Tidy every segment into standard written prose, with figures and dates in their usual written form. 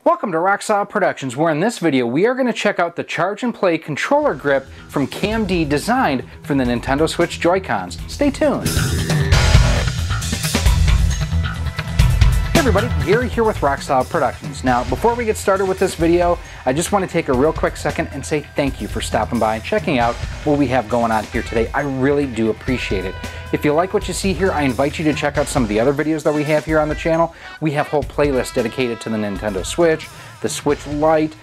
Welcome to Rocksolid Productions, where in this video we are going to check out the Charge and Play controller grip from KMD designed for the Nintendo Switch Joy-Cons. Stay tuned! Hey everybody, Gary here with Rocksolid Productions. Now, before we get started with this video, I just want to take a real quick second and say thank you for stopping by and checking out what we have going on here today. I really do appreciate it. If you like what you see here, I invite you to check out some of the other videos that we have here on the channel. We have whole playlists dedicated to the Nintendo Switch, the Switch Lite,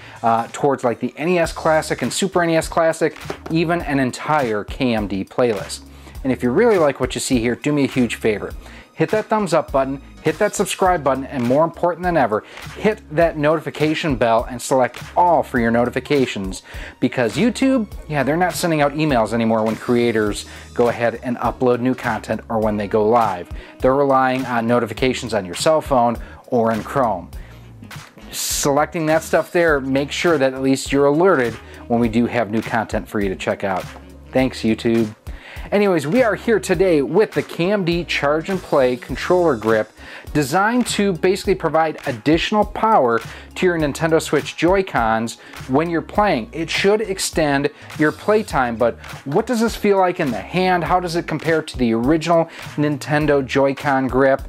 towards like the NES Classic and Super NES Classic, even an entire KMD playlist. And if you really like what you see here, do me a huge favor. Hit that thumbs up button, hit that subscribe button, and more important than ever, hit that notification bell and select all for your notifications, because YouTube, yeah, they're not sending out emails anymore when creators go ahead and upload new content or when they go live. They're relying on notifications on your cell phone or in Chrome. Selecting that stuff there, make sure that at least you're alerted when we do have new content for you to check out. Thanks, YouTube. Anyways, we are here today with the KMD Charge and Play controller grip, designed to basically provide additional power to your Nintendo Switch Joy-Cons when you're playing. It should extend your playtime, but what does this feel like in the hand? How does it compare to the original Nintendo Joy-Con grip?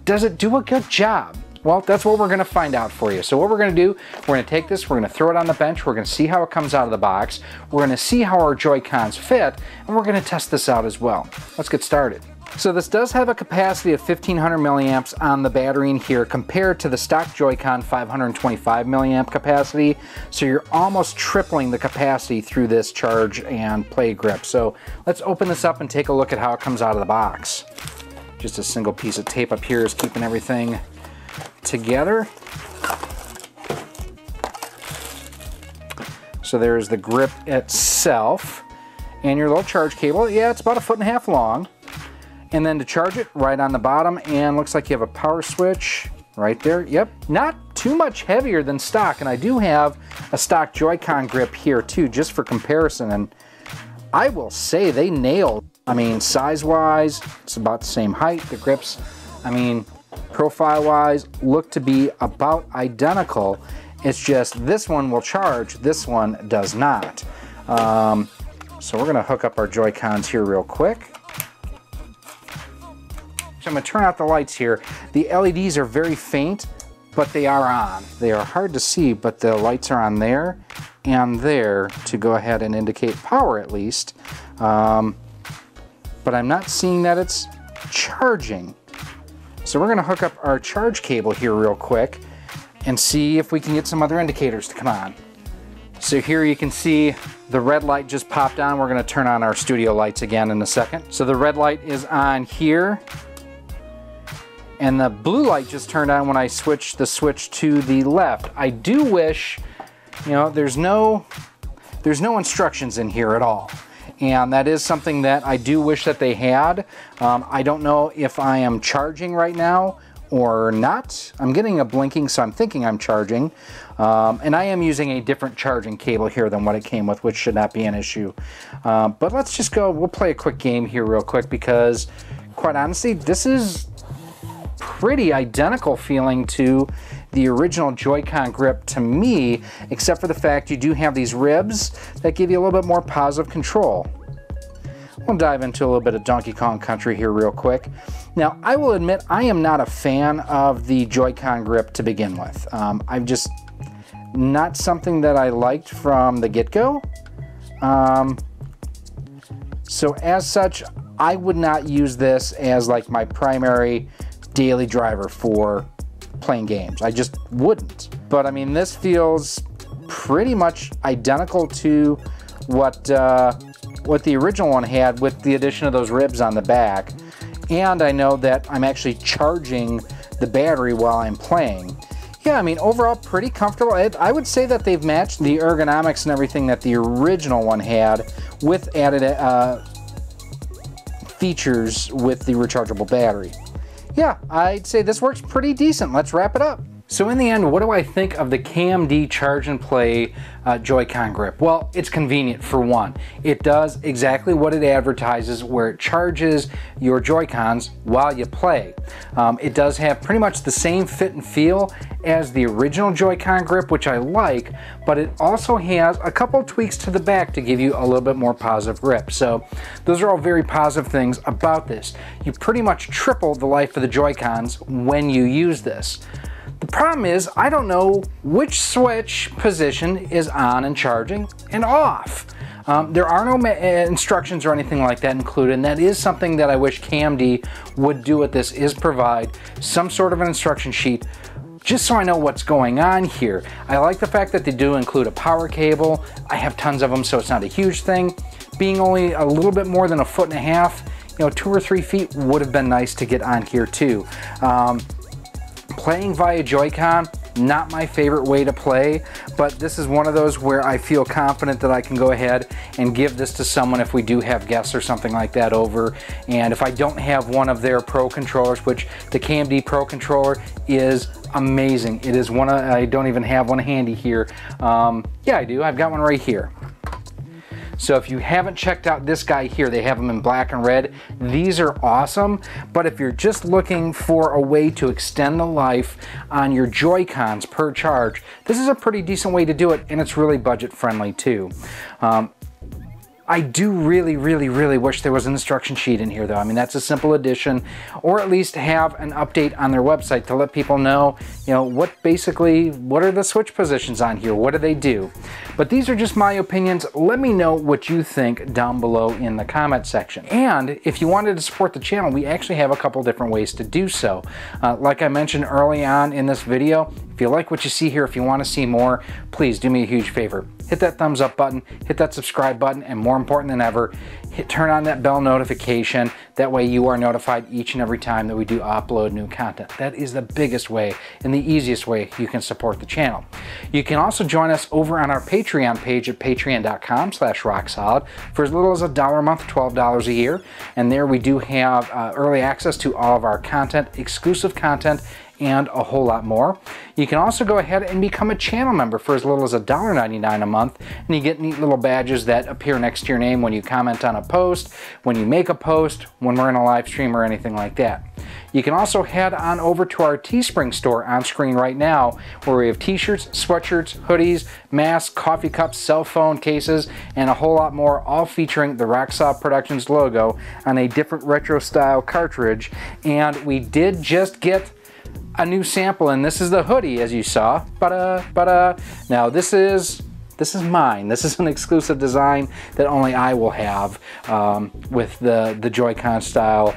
Does it do a good job? Well, that's what we're going to find out for you. So what we're going to do, we're going to take this, we're going to throw it on the bench, we're going to see how it comes out of the box, we're going to see how our Joy-Cons fit, and we're going to test this out as well. Let's get started. So this does have a capacity of 1500 milliamps on the battery in here compared to the stock Joy-Con 525 milliamp capacity. So you're almost tripling the capacity through this Charge and Play grip. So let's open this up and take a look at how it comes out of the box. Just a single piece of tape up here is keeping everything together. So there's the grip itself and your little charge cable. Yeah, it's about 1.5 feet long. And then to charge it, right on the bottom, and looks like you have a power switch right there. Yep, not too much heavier than stock, and I do have a stock Joy-Con grip here too, just for comparison, and I will say they nailed. I mean, size-wise, it's about the same height. The grips, I mean, profile-wise, look to be about identical. It's just this one will charge, this one does not. So we're gonna hook up our Joy-Cons here real quick. So I'm gonna turn out the lights here. The LEDs are very faint, but they are on. They are hard to see, but the lights are on there and there to go ahead and indicate power at least. But I'm not seeing that it's charging. So we're gonna hook up our charge cable here real quick and see if we can get some other indicators to come on. So here you can see the red light just popped on. We're gonna turn on our studio lights again in a second. So the red light is on here, and the blue light just turned on when I switched the switch to the left. I do wish, you know, there's no instructions in here at all. And that is something that I do wish that they had. I don't know if I am charging right now or not. I'm getting a blinking, so I'm thinking I'm charging. And I am using a different charging cable here than what it came with, which should not be an issue. But let's just go, we'll play a quick game here real quick, because quite honestly, this is pretty identical feeling to the original Joy-Con grip to me, except for the fact you do have these ribs that give you a little bit more positive control. We'll dive into a little bit of Donkey Kong Country here real quick. Now, I will admit I am not a fan of the Joy-Con grip to begin with. I'm just not something that I liked from the get-go. So as such, I would not use this as like my primary daily driver for playing games. I just wouldn't. But I mean, this feels pretty much identical to what the original one had, with the addition of those ribs on the back. And I know that I'm actually charging the battery while I'm playing. Yeah, I mean, overall pretty comfortable. I would say that they've matched the ergonomics and everything that the original one had, with added features with the rechargeable battery. Yeah, I'd say this works pretty decent. Let's wrap it up. So in the end, what do I think of the KMD Charge and Play Joycon grip? Well, it's convenient for one. It does exactly what it advertises, where it charges your Joy-Cons while you play. It does have pretty much the same fit and feel as the original Joy-Con grip, which I like, but it also has a couple tweaks to the back to give you a little bit more positive grip. So those are all very positive things about this. You pretty much triple the life of the Joy-Cons when you use this. The problem is, I don't know which switch position is on and charging and off. There are no instructions or anything like that included, and that is something that I wish KMD would do with this, is provide some sort of an instruction sheet just so I know what's going on here. I like the fact that they do include a power cable. I have tons of them, so it's not a huge thing. Being only a little bit more than 1.5 feet, you know, 2 or 3 feet would have been nice to get on here too. Playing via Joy-Con, not my favorite way to play, but this is one of those where I feel confident that I can go ahead and give this to someone if we do have guests or something like that over. And if I don't have one of their Pro controllers, which the KMD Pro controller is amazing. It is one of, I don't even have one handy here. Yeah, I do. I've got one right here. So if you haven't checked out this guy here, they have them in black and red. These are awesome, but if you're just looking for a way to extend the life on your Joy-Cons per charge, this is a pretty decent way to do it, and it's really budget friendly too. I do really wish there was an instruction sheet in here though. I mean, that's a simple addition, or at least have an update on their website to let people know, you know, what are the switch positions on here? What do they do? But these are just my opinions. Let me know what you think down below in the comment section. And if you wanted to support the channel, we actually have a couple different ways to do so. Like I mentioned early on in this video, if you like what you see here, if you want to see more, please do me a huge favor. Hit that thumbs up button, hit that subscribe button, and more important than ever, turn on that bell notification. That way you are notified each and every time that we do upload new content. That is the biggest way and the easiest way you can support the channel. You can also join us over on our Patreon page at patreon.com/rocksolid for as little as $1 a month, $12 a year. And there we do have early access to all of our content, exclusive content, and a whole lot more. You can also go ahead and become a channel member for as little as $1.99 a month, and you get neat little badges that appear next to your name when you comment on a post, when you make a post, when we're in a live stream or anything like that. You can also head on over to our Teespring store on screen right now, where we have t-shirts, sweatshirts, hoodies, masks, coffee cups, cell phone cases, and a whole lot more, all featuring the Rocksolid Productions logo on a different retro style cartridge. And we did just get a new sample, and this is the hoodie, as you saw. Now this is mine. This is an exclusive design that only I will have, with the Joy-Con style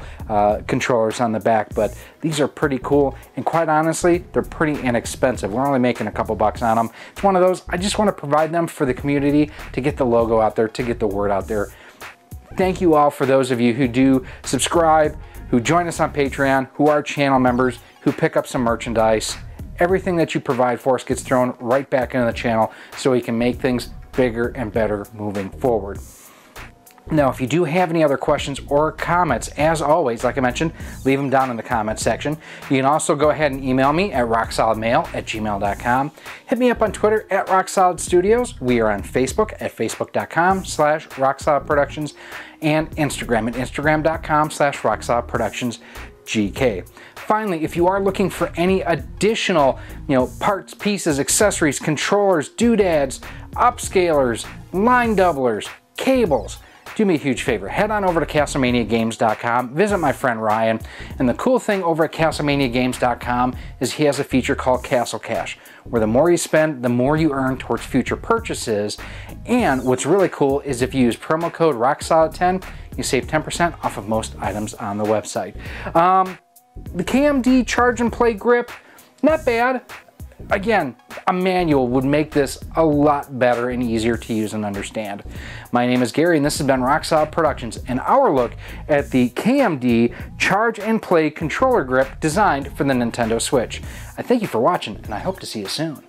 controllers on the back. But these are pretty cool, and quite honestly, they're pretty inexpensive. We're only making a couple bucks on them. It's one of those, I just want to provide them for the community, to get the logo out there, to get the word out there. Thank you all for those of you who do subscribe, who join us on Patreon, who are channel members, who pick up some merchandise. Everything that you provide for us gets thrown right back into the channel so we can make things bigger and better moving forward. Now, if you do have any other questions or comments, as always, like I mentioned, leave them down in the comment section. You can also go ahead and email me at rocksolidmail@gmail.com. Hit me up on Twitter at rocksolidstudios. We are on Facebook at facebook.com/rocksolidproductions, and Instagram at instagram.com/rocksolidproductionsgk. Finally, if you are looking for any additional, parts, pieces, accessories, controllers, doodads, upscalers, line doublers, cables, do me a huge favor. Head on over to castlemaniagames.com, visit my friend Ryan, and the cool thing over at castlemaniagames.com is he has a feature called Castle Cash, where the more you spend, the more you earn towards future purchases. And what's really cool is if you use promo code ROCKSOLID10, you save 10% off of most items on the website. The KMD Charge and Play Grip, not bad. Again, a manual would make this a lot better and easier to use and understand. My name is Gary, and this has been Rocksolid Productions, and our look at the KMD Charge and Play controller grip designed for the Nintendo Switch. I thank you for watching, and I hope to see you soon.